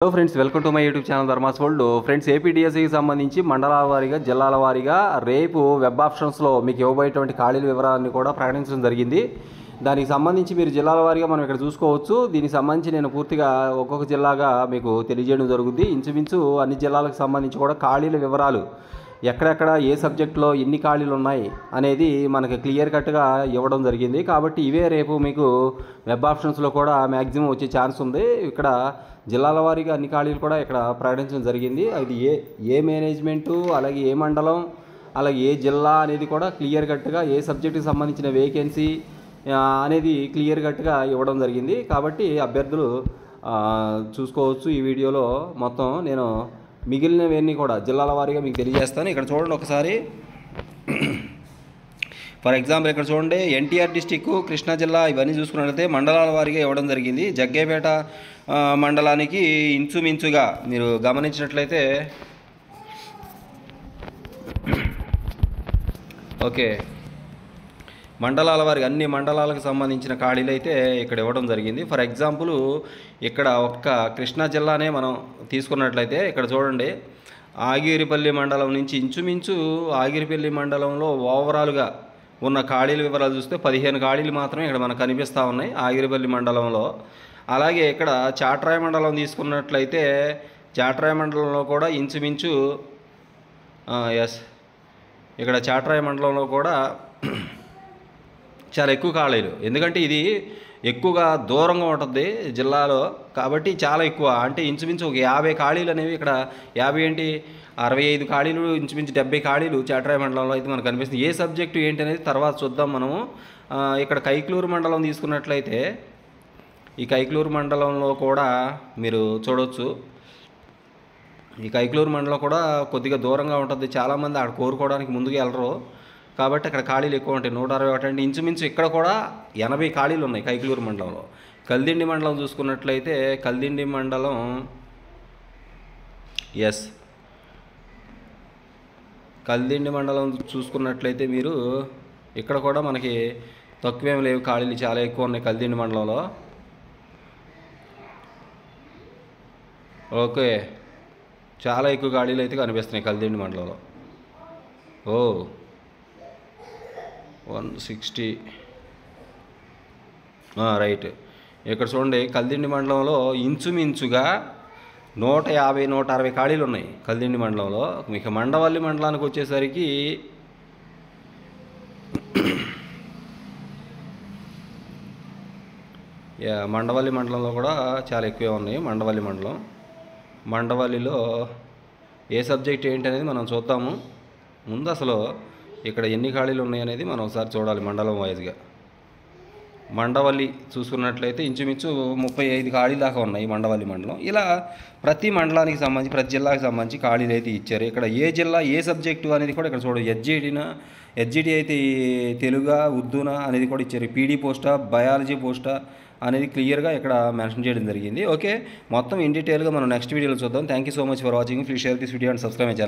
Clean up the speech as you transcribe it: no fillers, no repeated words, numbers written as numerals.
Hello friends, welcome to my YouTube channel Dharma's world. Friends, ఏపీడిఎస్సికి సంబంధించి మండలాల వారీగా, జిల్లాల వారీగా రేపు వెబ్ ఆప్షన్స్లో మీకు ఇవ్వబోయేటువంటి ఖాళీల వివరాన్ని కూడా ప్రకటించడం జరిగింది. దానికి సంబంధించి మీరు జిల్లాల వారీగా మనం ఇక్కడ చూసుకోవచ్చు. దీనికి సంబంధించి నేను పూర్తిగా ఒక్కొక్క జిల్లాగా మీకు తెలియజేయడం జరుగుద్ది. ఇంచుమించు అన్ని జిల్లాలకు సంబంధించి కూడా ఖాళీల వివరాలు, ఎక్కడెక్కడ ఏ సబ్జెక్టులో ఎన్ని ఖాళీలు ఉన్నాయి అనేది మనకి క్లియర్ కట్గా ఇవ్వడం జరిగింది. కాబట్టి ఇవే రేపు మీకు వెబ్ ఆప్షన్స్లో కూడా మ్యాక్సిమం వచ్చే ఛాన్స్ ఉంది. ఇక్కడ జిల్లాల వారీగా అన్ని ఖాళీలు కూడా ఇక్కడ ప్రకటించడం జరిగింది. అది ఏ మేనేజ్మెంటు, అలాగే ఏ మండలం, అలాగే ఏ జిల్లా అనేది కూడా క్లియర్ కట్గా, ఏ సబ్జెక్టుకి సంబంధించిన వేకెన్సీ అనేది క్లియర్ కట్గా ఇవ్వడం జరిగింది. కాబట్టి అభ్యర్థులు చూసుకోవచ్చు. ఈ వీడియోలో మొత్తం నేను మిగిలినవన్నీ కూడా జిల్లాల వారీగా మీకు తెలియజేస్తాను. ఇక్కడ చూడండి ఒకసారి. ఫర్ ఎగ్జాంపుల్ ఇక్కడ చూడండి, ఎన్టీఆర్ డిస్టిక్, కృష్ణా జిల్లా ఇవన్నీ చూసుకున్నట్లయితే మండలాల వారీగా ఇవ్వడం జరిగింది. జగ్గేపేట మండలానికి ఇంచుమించుగా మీరు గమనించినట్లయితే ఓకే, మండలాల వారికి అన్ని మండలాలకు సంబంధించిన ఖాళీలు అయితే ఇక్కడ ఇవ్వడం జరిగింది. ఫర్ ఎగ్జాంపుల్ ఇక్కడ ఒక్క కృష్ణా జిల్లానే మనం తీసుకున్నట్లయితే ఇక్కడ చూడండి, ఆగిరిపల్లి మండలం నుంచి ఇంచుమించు ఆగిరిపల్లి మండలంలో ఓవరాల్గా ఉన్న ఖాళీల వివరాలు చూస్తే 15 ఖాళీలు మాత్రమే ఇక్కడ మనకు కనిపిస్తూ ఉన్నాయి ఆగిరిపల్లి మండలంలో. అలాగే ఇక్కడ చాట్రాయి మండలం తీసుకున్నట్లయితే చాట్రాయి మండలంలో కూడా ఇంచుమించు ఇక్కడ చాట్రాయి మండలంలో కూడా చాలా ఎక్కువ ఖాళీలు, ఎందుకంటే ఇది ఎక్కువగా దూరంగా ఉంటుంది జిల్లాలో, కాబట్టి చాలా ఎక్కువ. అంటే ఇంచుమించు ఒక 50 ఖాళీలు అనేవి ఇక్కడ 50 ఏంటి 65 ఖాళీలు, ఇంచుమించు 70 ఖాళీలు చాట్రాయి మండలంలో అయితే మనకు కనిపిస్తుంది. ఏ సబ్జెక్టు ఏంటి అనేది తర్వాత చూద్దాం మనము. ఇక్కడ కైక్లూరు మండలం తీసుకున్నట్లయితే ఈ కైక్లూరు మండలంలో కూడా మీరు చూడవచ్చు. ఈ కైక్లూరు మండలం కూడా కొద్దిగా దూరంగా ఉంటుంది. చాలామంది అక్కడ కోరుకోవడానికి ముందుకు వెళ్ళరు, కాబట్టి అక్కడ ఖాళీలు ఎక్కువ ఉంటాయి. 161 అంటే ఇంచుమించు ఇక్కడ కూడా 80 ఖాళీలు ఉన్నాయి కైక్లూరు మండలంలో. కల్దిండి మండలం చూసుకున్నట్లయితే కల్దిండి మండలం కల్దిండి మండలం చూసుకున్నట్లయితే మీరు ఇక్కడ కూడా మనకి తక్కువేం లేవు, ఖాళీలు చాలా ఎక్కువ ఉన్నాయి కల్దిండి మండలంలో. ఓకే, చాలా ఎక్కువ ఖాళీలు అయితే కనిపిస్తున్నాయి కల్దిండి మండలంలో. 160 రైట్. ఇక్కడ చూడండి, కల్దిండి మండలంలో ఇంచుమించుగా 150-160 ఖాళీలు ఉన్నాయి కల్దిండి మండలంలో. మీకు మండవల్లి మండలానికి వచ్చేసరికి మండవల్లి మండలంలో కూడా చాలా ఎక్కువే ఉన్నాయి. మండవల్లిలో ఏ సబ్జెక్ట్ ఏంటి అనేది మనం చూద్దాము. ముందు అసలు ఇక్కడ ఎన్ని ఖాళీలు ఉన్నాయనేది మనం ఒకసారి చూడాలి మండలం వైజ్గా. మండవల్లి చూసుకున్నట్లయితే ఇంచుమించు 35 ఖాళీలు దాకా ఉన్నాయి మండవల్లి మండలం. ఇలా ప్రతి మండలానికి సంబంధించి, ప్రతి జిల్లాకి సంబంధించి ఖాళీలు అయితే ఇచ్చారు. ఇక్కడ ఏ జిల్లా ఏ సబ్జెక్టు అనేది కూడా ఇక్కడ చూడండి. హెచ్జిటి అయితే తెలుగా, ఉర్దూనా అనేది కూడా ఇచ్చారు. పీడీ పోస్టా, బయాలజీ పోస్టా అనేది క్లియర్గా ఇక్కడ మెన్షన్ చేయడం జరిగింది. ఓకే, మొత్తం ఇన్ డీటెయిల్గా మనం నెక్స్ట్ వీడియోలో చూద్దాం. Thank you so much for watching. Please share this video and subscribe my channel.